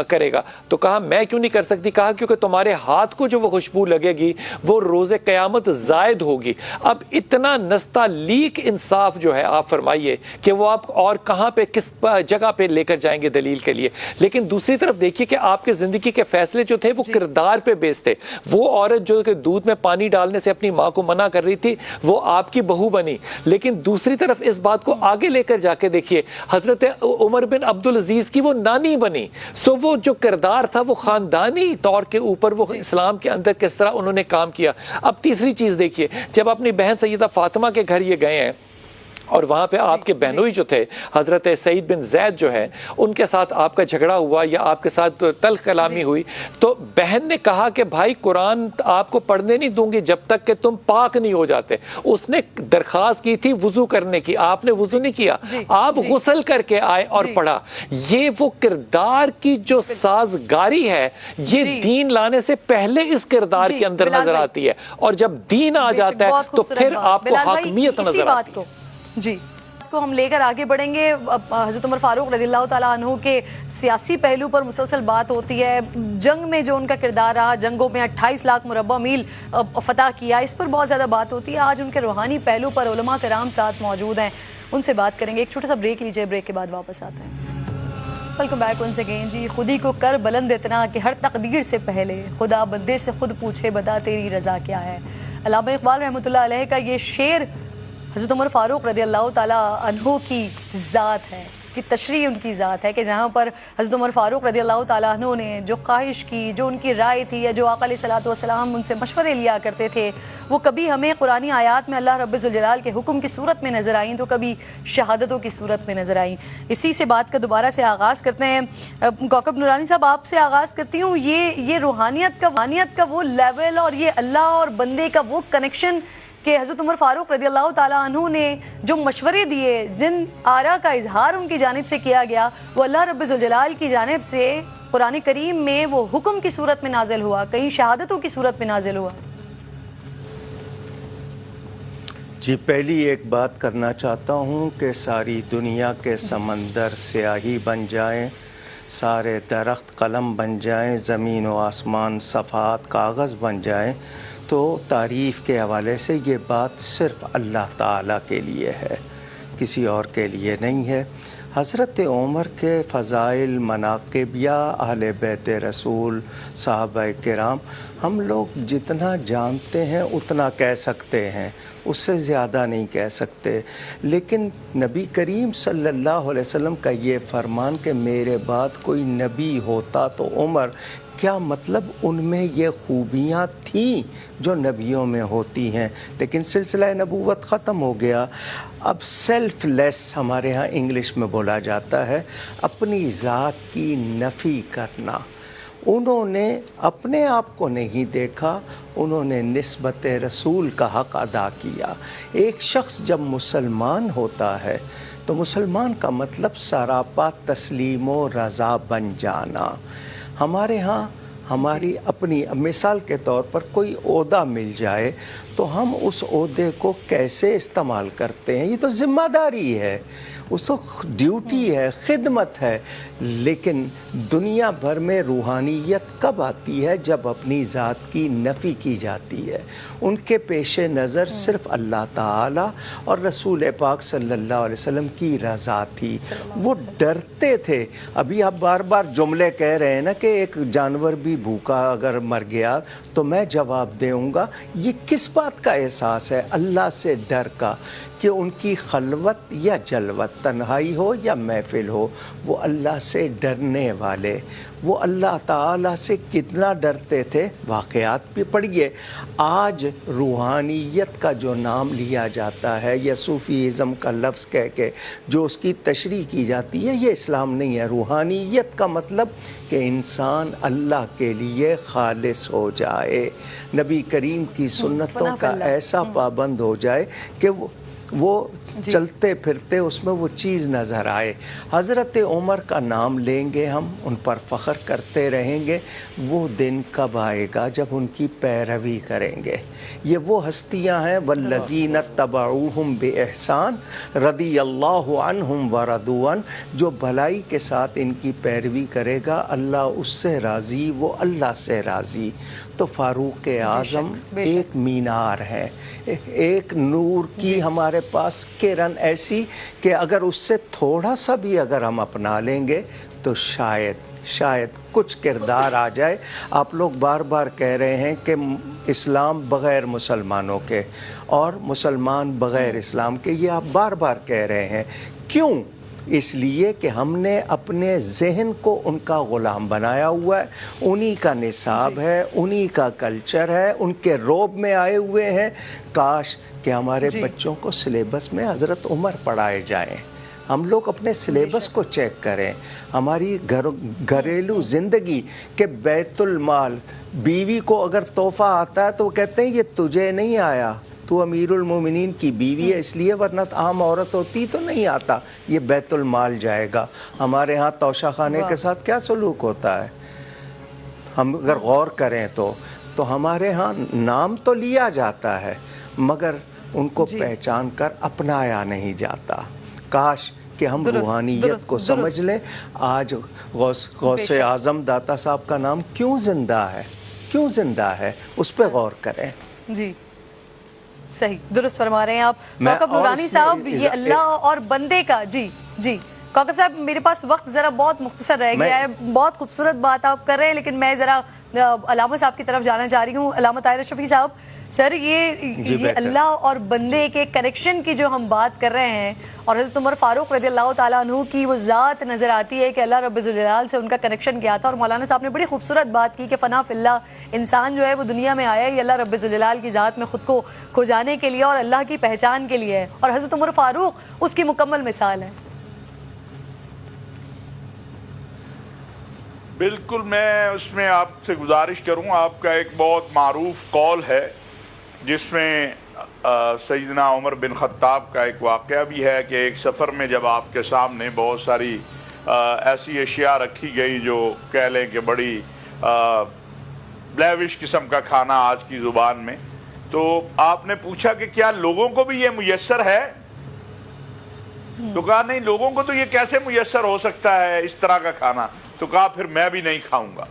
کرے گا۔ تو کہا میں کیوں نہیں کر سکتی؟ کہا کیونکہ تمہارے ہاتھ کو جو وہ خوشبو لگے گی وہ روز قیامت زائد ہوگی۔ اب اتنا نستعلیق انصاف جو ہے آپ فرمائیے کہ وہ آپ اور کہاں پہ کس جگہ پہ لے کر جائیں گے دلیل کے لیے۔ لیکن دوسری طرف دیکھیے کہ آپ کے زندگی کے فیصلے جو تھے وہ کردار پہ بیس تھے۔ وہ عورت جو کہ دودھ میں پانی ڈالنے سے اپنی ماں کو منع کر رہی تھی وہ آپ کی بہو بنی، لیکن دوسری طرف اس بات کو آگے لے کر جا کے دیکھیے حضرت عمر بن عبدالعزیز کی وہ نانی بنی۔ سو وہ جو کردار تھا وہ خاندانی طور کے اوپر وہ اسلام کے اندر کس طرح انہوں نے کام کیا۔ اب تیسری چیز دیکھیے، جب اپنی بہن سیدہ فاطمہ کے گھر یہ گئے ہیں اور وہاں پہ آپ کے بہنوئی جو تھے حضرت سعید بن زید جو ہے ان کے ساتھ آپ کا جھگڑا ہوا یا آپ کے ساتھ تلخ کلامی ہوئی، تو بہن نے کہا کہ بھائی قرآن آپ کو پڑھنے نہیں دوں گی جب تک کہ تم پاک نہیں ہو جاتے۔ اس نے درخواست کی تھی وضو کرنے کی، آپ نے وضو نہیں کیا، آپ غسل کر کے آئے اور پڑھا۔ یہ وہ کردار کی جو سازگاری ہے یہ دین لانے سے پہلے اس کردار کے اندر نظر آتی ہے، اور جب دین آ جاتا ہے تو پھر آپ کو حاکمیت نظر آتی ہے۔ جی کو ہم لے کر آگے بڑھیں گے۔ حضرت عمر فاروق رضی اللہ تعالیٰ عنہ کے سیاسی پہلو پر مسلسل بات ہوتی ہے، جنگ میں جو ان کا کردار رہا، جنگوں میں 28 لاکھ مربع میل فتح کیا، اس پر بہت زیادہ بات ہوتی ہے۔ آج ان کے روحانی پہلو پر علماء کرام ساتھ موجود ہیں، ان سے بات کریں گے۔ ایک چھوٹا سا بریک لیجئے، بریک کے بعد واپس آتے ہیں۔ Welcome back once again. جی، خودی کو کر بلند اتنا کہ ہر تقدیر سے پہلے خدا بندے سے خود پوچھے بتا تیری رضا کیا ہے۔ علامہ اقبال رحمۃ اللہ علیہ کا یہ شعر حضرت عمر فاروق رضی اللہ تعالیٰ عنہ کی ذات ہے، اس کی تشریح ان کی ذات ہے کہ جہاں پر حضرت عمر فاروق رضی اللہ تعالیٰ عنہ نے جو خواہش کی، جو ان کی رائے تھی، یا جو آقا علیہ الصلوۃ والسلام ان سے مشورے لیا کرتے تھے، وہ کبھی ہمیں قرآنی آیات میں اللہ رب ذوالجلال کے حکم کی صورت میں نظر آئیں تو کبھی شہادتوں کی صورت میں نظر آئیں۔ اسی سے بات کا دوبارہ سے آغاز کرتے ہیں۔ کوکب نورانی صاحب، آپ سے آغاز کرتی ہوں، یہ روحانیت کا وہ لیول اور یہ اللہ اور بندے کا وہ کنیکشن کہ حضرت عمر فاروق رضی اللہ تعالیٰ عنہ نے جو مشورے دیے، جن آراء کا اظہار ان کی جانب سے کیا گیا، وہ اللہ رب ذوالجلال کی جانب سے قرآن کریم میں وہ حکم کی صورت میں نازل ہوا، کہیں شہادتوں کی صورت میں نازل ہوا۔ جی، پہلی ایک بات کرنا چاہتا ہوں کہ ساری دنیا کے سمندر سیاہی بن جائیں، سارے درخت قلم بن جائیں، زمین و آسمان صفحات کاغذ بن جائیں، تو تعریف کے حوالے سے یہ بات صرف اللہ تعالیٰ کے لیے ہے، کسی اور کے لیے نہیں ہے۔ حضرت عمر کے فضائل، مناقب یا اہل بیت رسول، صحابہ کرام، ہم لوگ جتنا جانتے ہیں اتنا کہہ سکتے ہیں۔ اس سے زیادہ نہیں کہہ سکتے. لیکن نبی کریم صلی اللہ علیہ وسلم کا یہ فرمان کہ میرے بعد کوئی نبی ہوتا تو عمر، کیا مطلب ان میں یہ خوبیاں تھیں جو نبیوں میں ہوتی ہیں، لیکن سلسلہ نبوت ختم ہو گیا. اب سیلف لیس ہمارے ہاں انگلش میں بولا جاتا ہے، اپنی ذات کی نفی کرنا. انہوں نے اپنے آپ کو نہیں دیکھا، انہوں نے نسبت رسول کا حق ادا کیا. ایک شخص جب مسلمان ہوتا ہے تو مسلمان کا مطلب سراپا تسلیم و رضا بن جانا. ہمارے ہاں ہماری اپنی مثال کے طور پر کوئی عہدہ مل جائے تو ہم اس عہدے کو کیسے استعمال کرتے ہیں؟ یہ تو ذمہ داری ہے، اس تو ڈیوٹی ہے، خدمت ہے. لیکن دنیا بھر میں روحانیت کب آتی ہے؟ جب اپنی ذات کی نفی کی جاتی ہے. ان کے پیش نظر صرف اللہ تعالی اور رسول پاک صلی اللہ علیہ وسلم کی رضا تھی. وہ ڈرتے تھے. ابھی آپ بار بار جملے کہہ رہے ہیں نا کہ ایک جانور بھی بھوکا اگر مر گیا تو میں جواب دوں گا. یہ کس بات کا احساس ہے؟ اللہ سے ڈر کا، کہ ان کی خلوت یا جلوت، تنہائی ہو یا محفل ہو، وہ اللہ سے ڈرنے والے. وہ اللہ تعالیٰ سے کتنا ڈرتے تھے، واقعات بھی پڑھیے. آج روحانیت کا جو نام لیا جاتا ہے یا صوفیزم کا لفظ کہہ کے جو اس کی تشریح کی جاتی ہے، یہ اسلام نہیں ہے. روحانیت کا مطلب کہ انسان اللہ کے لیے خالص ہو جائے، نبی کریم کی سنتوں کا ایسا پابند ہو جائے کہ وہ چلتے پھرتے اس میں وہ چیز نظر آئے. حضرت عمر کا نام لیں گے ہم، ان پر فخر کرتے رہیں گے. وہ دن کب آئے گا جب ان کی پیروی کریں گے؟ یہ وہ ہستیاں ہیں والذین اتبعوہم باحسان رضی اللہ عنہم ورضوا عنہ، جو بھلائی کے ساتھ ان کی پیروی کرے گا اللہ اس سے راضی، وہ اللہ سے راضی. تو فاروق اعظم ایک مینار ہے، ایک نور کی ہمارے پاس کرن ایسی کہ اگر اس سے تھوڑا سا بھی اگر ہم اپنا لیں گے تو شاید کچھ کردار آ جائے. آپ لوگ بار بار کہہ رہے ہیں کہ اسلام بغیر مسلمانوں کے اور مسلمان بغیر اسلام کے، یہ آپ بار بار کہہ رہے ہیں. کیوں؟ اس لیے کہ ہم نے اپنے ذہن کو ان کا غلام بنایا ہوا ہے. انہی کا نصاب ہے، انہی کا کلچر ہے، ان کے روب میں آئے ہوئے ہیں. کاش کہ ہمارے بچوں کو سلیبس میں حضرت عمر پڑھائے جائیں. ہم لوگ اپنے سلیبس کو چیک کریں. ہماری گھریلو زندگی کہ بیت المال، بیوی کو اگر تحفہ آتا ہے تو وہ کہتے ہیں یہ تجھے نہیں آیا، تو امیر المومنین کی بیوی ہے اس لیے، ورنہ عام عورت ہوتی تو نہیں آتا، یہ بیت المال جائے گا. ہمارے ہاں توشہ خانے کے ساتھ کیا سلوک ہوتا ہے؟ ہم اگر غور کریں تو ہمارے ہاں نام تو لیا جاتا ہے مگر ان کو پہچان کر اپنایا نہیں جاتا. کاش کہ ہم روحانیت کو سمجھ لیں. آج غوث اعظم داتا صاحب کا نام کیوں زندہ ہے، اس پہ غور کریں. جی صحیح، درست فرما رہے ہیں آپ. کوکب نورانی صاحب، یہ اللہ اور بندے کا جی کوکب صاحب میرے پاس وقت ذرا بہت مختصر رہ گیا ہے. بہت خوبصورت بات آپ کر رہے ہیں لیکن میں ذرا علامہ صاحب کی طرف جانا چاہ رہی ہوں. علامہ طاہر اشرفی صاحب، سر یہ اللہ اور بندے کے کنیکشن کی جو ہم بات کر رہے ہیں اور حضرت عمر فاروق رضی اللہ تعالیٰ عنہ کی وہ ذات نظر آتی ہے کہ اللہ رب ذوالجلال سے ان کا کنیکشن کیا تھا. اور مولانا صاحب نے بڑی خوبصورت بات کی کہ فنا فی اللہ، انسان جو ہے وہ دنیا میں آیا ہے اللہ رب ذوالجلال کی ذات میں خود کو کھو جانے کے لیے اور اللہ کی پہچان کے لیے ہے، اور حضرت عمر فاروق اس کی مکمل مثال ہے. بالکل، میں اس میں آپ سے گزارش کروں. آپ کا ایک بہت معروف قول ہے جس میں سیدنا عمر بن خطاب کا ایک واقعہ بھی ہے کہ ایک سفر میں جب آپ کے سامنے بہت ساری ایسی اشیاء رکھی گئی جو کہہ لیں کہ بڑی لیوش قسم کا کھانا آج کی زبان میں، تو آپ نے پوچھا کہ کیا لوگوں کو بھی یہ میسر ہے؟ تو کہا نہیں، لوگوں کو تو یہ کیسے میسر ہو سکتا ہے اس طرح کا کھانا. تو کہا پھر میں بھی نہیں کھاؤں گا.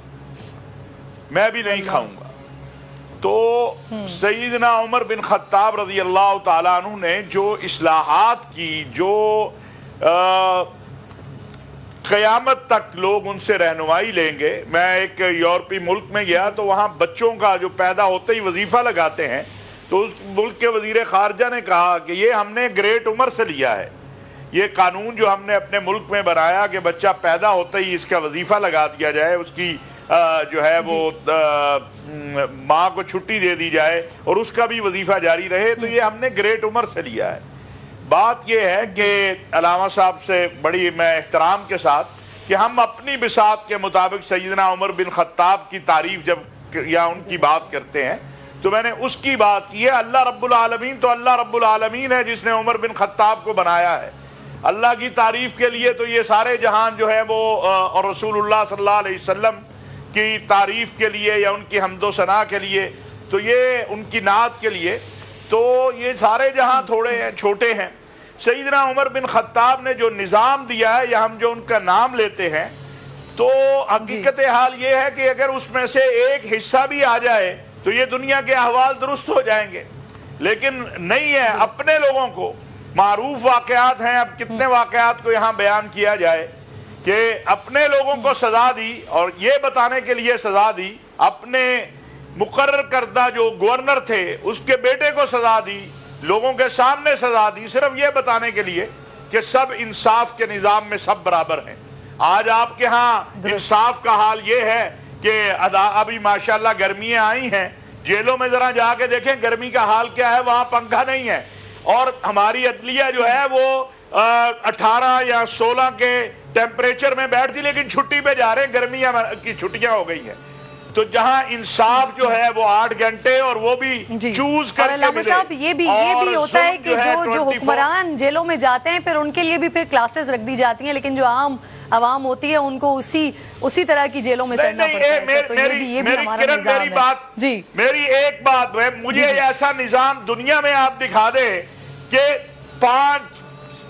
تو سیدنا عمر بن خطاب رضی اللہ تعالیٰ عنہ نے جو اصلاحات کی، جو قیامت تک لوگ ان سے رہنمائی لیں گے. میں ایک یورپی ملک میں گیا تو وہاں بچوں کا جو پیدا ہوتے ہی وظیفہ لگاتے ہیں تو اس ملک کے وزیر خارجہ نے کہا کہ یہ ہم نے گریٹ عمر سے لیا ہے، یہ قانون جو ہم نے اپنے ملک میں بنایا کہ بچہ پیدا ہوتا ہی اس کا وظیفہ لگا دیا جائے، اس کی جو ہے وہ ماں کو چھٹی دے دی جائے اور اس کا بھی وظیفہ جاری رہے، تو یہ ہم نے گریٹ عمر سے لیا ہے۔ بات یہ ہے کہ علامہ صاحب سے بڑی میں احترام کے ساتھ کہ ہم اپنی بساط کے مطابق سیدنا عمر بن خطاب کی تعریف جب یا ان کی بات کرتے ہیں تو میں نے اس کی بات کی ہے۔ اللہ رب العالمین تو اللہ رب العالمین ہے جس نے عمر بن خطاب کو بنایا ہے۔ اللہ کی تعریف کے لیے تو یہ سارے جہان جو ہے وہ اور رسول اللہ صلی اللہ علیہ وسلم کی تعریف کے لیے یا ان کی حمد و ثنا کے لیے تو یہ ان کی نعت کے لیے تو یہ سارے جہاں تھوڑے ہیں، چھوٹے ہیں۔ سیدنا عمر بن خطاب نے جو نظام دیا ہے یا ہم جو ان کا نام لیتے ہیں تو حقیقت حال یہ ہے کہ اگر اس میں سے ایک حصہ بھی آ جائے تو یہ دنیا کے احوال درست ہو جائیں گے، لیکن نہیں ہے۔ اپنے لوگوں کو معروف واقعات ہیں، اب کتنے واقعات کو یہاں بیان کیا جائے کہ اپنے لوگوں کو سزا دی اور یہ بتانے کے لیے سزا دی، اپنے مقرر کردہ جو گورنر تھے اس کے بیٹے کو سزا دی، لوگوں کے سامنے سزا دی، صرف یہ بتانے کے لیے کہ سب انصاف کے نظام میں سب برابر ہیں۔ آج آپ کے ہاں انصاف کا حال یہ ہے کہ ابھی ماشاءاللہ گرمیاں آئی ہیں، جیلوں میں ذرا جا کے دیکھیں گرمی کا حال کیا ہے، وہاں پنکھا نہیں ہے، اور ہماری عدلیہ جو ہے وہ 18 یا 16 کے ٹیمپریچر میں بیٹھتی لیکن چھٹی پہ جا رہے ہیں، گرمیاں کی چھٹیاں ہو گئی ہیں۔ تو جہاں انصاف جو ہے وہ 8 گھنٹے اور وہ بھی چوز کر کے علامہ صاحب یہ بھی ہوتا ہے کہ جو حکمران جیلوں میں جاتے ہیں پھر ان کے لیے بھی پھر کلاسز رکھ دی جاتی ہیں، لیکن جو عام عوام ہوتی ہے ان کو اسی طرح کی جیلوں میں سڑنا پڑتا ہے۔ میری ایک بات ہے، مجھے ایسا نظام دنیا میں آپ دکھا دے کہ 5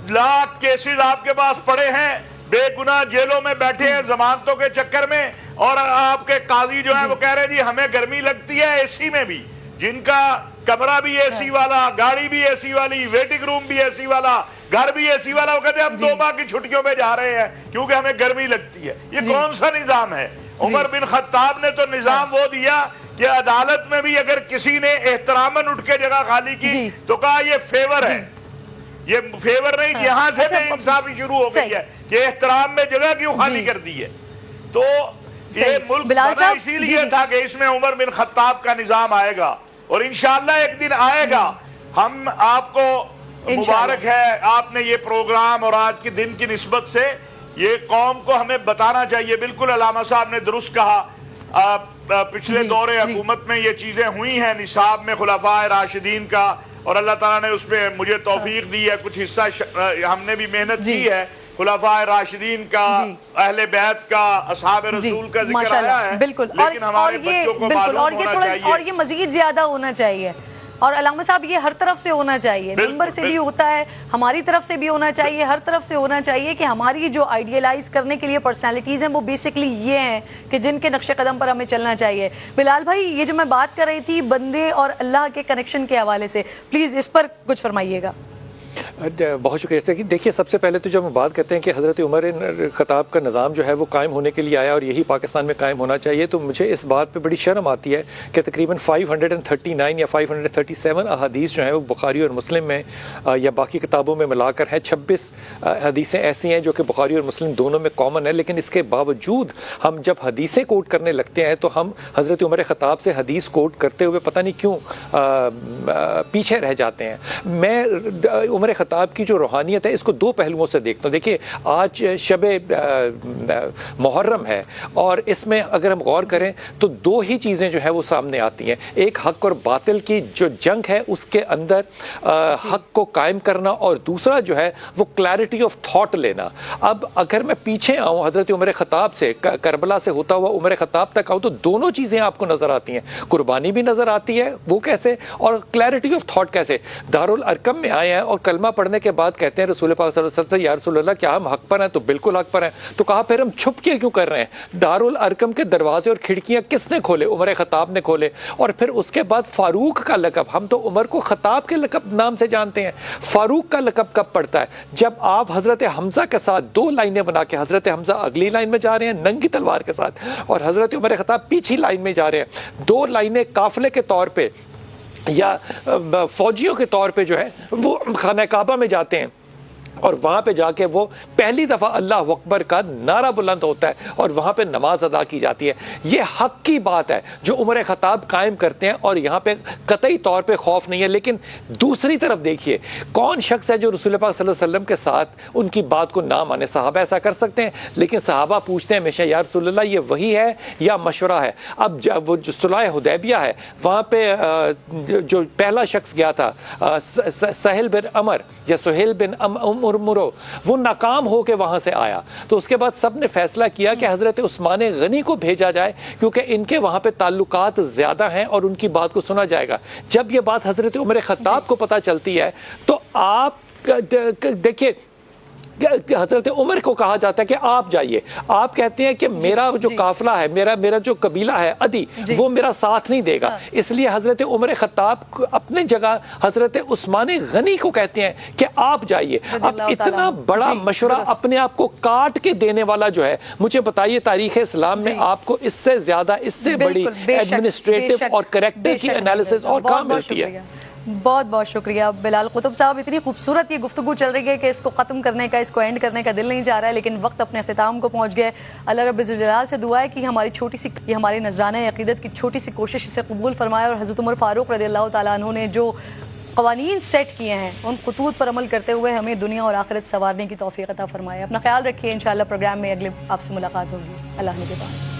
لاکھ کیسز آپ کے پاس پڑے ہیں، بے گناہ جیلوں میں بیٹھے ہیں ضمانتوں کے چکر میں، اور آپ کے قاضی جو ہیں وہ کہہ رہے ہیں جی ہمیں گرمی لگتی ہے اے سی میں بھی، جن کا کمرہ بھی اے سی والا، گاڑی بھی اے سی والی، ویٹنگ روم بھی اے سی والا، گھر بھی اے سی والا، وہ کہتے ہیں ہم 2 ماہ کی چھٹیوں پہ جا رہے ہیں کیونکہ ہمیں گرمی لگتی ہے۔ یہ کون سا نظام ہے؟ عمر بن خطاب نے تو نظام وہ دیا کہ عدالت میں بھی اگر کسی نے احتراماً اٹھ کے جگہ خالی کی تو کہا یہ فیور ہے، یہ فیور نہیں، یہاں سے بے انصافی شروع ہو گئی ہے کہ احترام میں جگہ کیوں خالی کر دی ہے۔ تو یہ ملک بنا اسی لیے تھا کہ اس میں عمر بن خطاب کا نظام آئے گا اور انشاءاللہ ایک دن آئے گا۔ ہم آپ کو مبارک ہے، آپ نے یہ پروگرام اور آج کے دن کی نسبت سے یہ قوم کو ہمیں بتانا چاہیے۔ بالکل علامہ صاحب نے درست کہا، پچھلے دور حکومت میں یہ چیزیں ہوئی ہیں، نصاب میں خلفائے راشدین کا، اور اللہ تعالیٰ نے اس میں مجھے توفیق دی ہے، کچھ حصہ ہم نے بھی محنت کی ہے، خلفائے راشدین کا، اہل بیت کا، اصحاب رسول کا ذکر آیا ہے، لیکن ہمارے بچوں کو معلوم ہونا چاہیے اور یہ مزید زیادہ ہونا چاہیے۔ اور علامہ صاحب یہ ہر طرف سے ہونا چاہیے، ممبر سے بھی ہوتا ہے، ہماری طرف سے بھی ہونا چاہیے، ہر طرف سے ہونا چاہیے کہ ہماری جو آئیڈیلائز کرنے کے لیے پرسنالٹیز ہیں وہ بیسکلی یہ ہیں کہ جن کے نقش قدم پر ہمیں چلنا چاہیے۔ بلال بھائی یہ جو میں بات کر رہی تھی بندے اور اللہ کے کنیکشن کے حوالے سے، پلیز اس پر کچھ فرمائیے گا۔ بہت شکریہ۔ دیکھیے سب سے پہلے تو جب ہم بات کرتے ہیں کہ حضرت عمر خطاب کا نظام جو ہے وہ قائم ہونے کے لیے آیا اور یہی پاکستان میں قائم ہونا چاہیے، تو مجھے اس بات پہ بڑی شرم آتی ہے کہ تقریباً 539 یا 537 احادیث جو ہیں وہ بخاری اور مسلم میں یا باقی کتابوں میں ملا کر ہیں، 26 حدیثیں ایسی ہیں جو کہ بخاری اور مسلم دونوں میں کامن ہیں، لیکن اس کے باوجود ہم جب حدیثیں کوٹ کرنے لگتے ہیں تو ہم حضرت عمر خطاب سے حدیث کوٹ کرتے ہوئے پتہ نہیں کیوں پیچھے رہ جاتے ہیں۔ میں عمر خطاب کی جو روحانیت ہے اس کو 2 پہلوؤں سے دیکھتا ہوں۔ دیکھیے آج شب محرم ہے اور اس میں اگر ہم غور کریں تو 2 ہی چیزیں جو ہے وہ سامنے آتی ہیں، ایک حق اور باطل کی جو جنگ ہے اس کے اندر حق کو قائم کرنا، اور دوسرا جو ہے وہ کلیئرٹی آف تھاٹ لینا۔ اب اگر میں پیچھے آؤں حضرت عمر خطاب سے، کربلا سے ہوتا ہوا عمر خطاب تک آؤں تو دونوں چیزیں آپ کو نظر آتی ہیں، قربانی بھی نظر آتی ہے وہ کیسے، اور کلیئرٹی آف تھاٹ کیسے۔ دارالارقم میں آئے ہیں اور کلمہ پڑھنے کے بعد کہتے ہیں رسول پاک صلی اللہ علیہ وسلم یا رسول اللہ کیا ہم حق پر ہیں؟ تو بالکل حق پر ہیں۔ تو کہا پھر ہم چھپ کے کیوں کر رہے ہیں؟ دارالارقم کے دروازے اور کھڑکیاں کس نے کھولے؟ عمر خطاب نے کھولے۔ اور پھر اس کے بعد فاروق کا لقب، ہم تو عمر کو خطاب کے لقب نام سے جانتے ہیں، فاروق کا لقب کب پڑتا ہے؟ جب آپ حضرت حمزہ کے ساتھ 2 لائنیں بنا کے، حضرت حمزہ اگلی لائن میں جا رہے ہیں ننگی تلوار کے ساتھ اور حضرت عمر خطاب پیچھے لائن میں جا رہے ہیں، 2 لائنیں قافلے کے طور پہ یا فوجیوں کے طور پہ جو ہے وہ خانہ کعبہ میں جاتے ہیں اور وہاں پہ جا کے وہ پہلی دفعہ اللہ اکبر کا نعرہ بلند ہوتا ہے اور وہاں پہ نماز ادا کی جاتی ہے. یہ حق کی بات ہے جو عمر خطاب قائم کرتے ہیں اور یہاں پہ قطعی طور پہ خوف نہیں ہے. لیکن دوسری طرف دیکھیے کون شخص ہے جو رسول پاک صلی اللہ علیہ وسلم کے ساتھ ان کی بات کو نہ مانے. صحابہ ایسا کر سکتے ہیں لیکن صحابہ پوچھتے ہیں ہمیشہ یا رسول اللہ یہ وحی ہے یا مشورہ ہے. اب وہ جو صلح حدیبیہ ہے وہاں پہ جو پہلا شخص گیا تھا سہیل بن عمر یا سہیل بن مرو وہ ناکام ہو کے وہاں سے آیا. تو اس کے بعد سب نے فیصلہ کیا کہ حضرت عثمان غنی کو بھیجا جائے کیونکہ ان کے وہاں پہ تعلقات زیادہ ہیں اور ان کی بات کو سنا جائے گا. جب یہ بات حضرت عمر خطاب کو پتہ چلتی ہے تو آپ دیکھیے حضرت عمر کو کہا جاتا ہے کہ آپ جائیے. آپ کہتے ہیں کہ میرا جو قافلہ ہے میرا جو قبیلہ ہے عدی وہ میرا ساتھ نہیں دے گا. اس لیے حضرت عمر خطاب اپنے جگہ حضرت عثمان غنی کو کہتے ہیں کہ آپ جائیے. اب اتنا بڑا مشورہ اپنے آپ کو کاٹ کے دینے والا جو ہے مجھے بتائیے تاریخ اسلام میں آپ کو اس سے زیادہ اس سے بڑی ایڈمنسٹریٹو اور کریکٹر کی انالیسس اور کہاں ملتی ہے. بہت بہت شکریہ بلال قطب صاحب. اتنی خوبصورت یہ گفتگو چل رہی ہے کہ اس کو ختم کرنے کا اس کو اینڈ کرنے کا دل نہیں جا رہا ہے لیکن وقت اپنے اختتام کو پہنچ گئے. اللہ رب الجلال سے دعا ہے کہ ہماری چھوٹی سی یہ ہمارے نذرانہ عقیدت کی چھوٹی سی کوشش اسے قبول فرمائے اور حضرت عمر فاروق رضی اللہ تعالیٰ عنہ نے جو قوانین سیٹ کیے ہیں ان خطوط پر عمل کرتے ہوئے ہمیں دنیا اور آخرت سنوارنے کی توفیق عطا فرمائے. اپنا خیال رکھیے. انشاءاللہ پروگرام میں اگلے آپ سے ملاقات ہوگی. اللہ نگہبان.